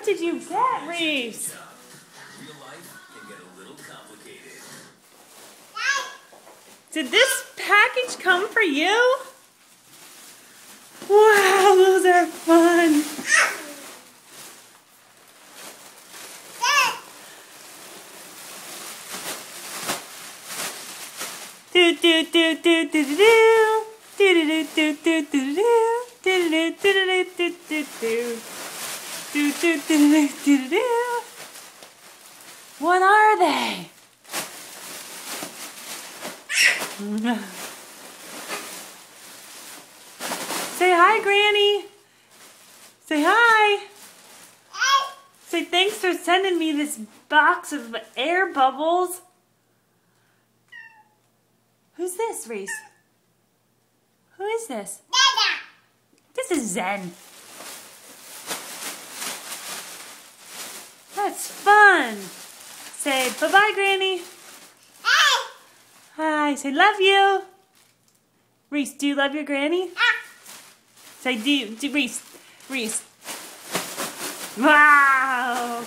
What did you get, Reese? Real life can get a little complicated. Did this package come for you? Wow, those are fun. Do do do do do do do do do do do do do do do do do do do. What are they? Say hi, Granny. Say hi. Say thanks for sending me this box of air bubbles. Who's this, Reese? Who is this? This is Zen. That's fun. Say bye-bye, Granny. Hi. Say love you. Reese, do you love your granny? Say do Reese. Reese. Wow.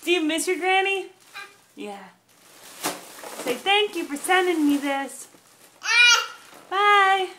Do you miss your granny? Yeah. Say thank you for sending me this. Bye.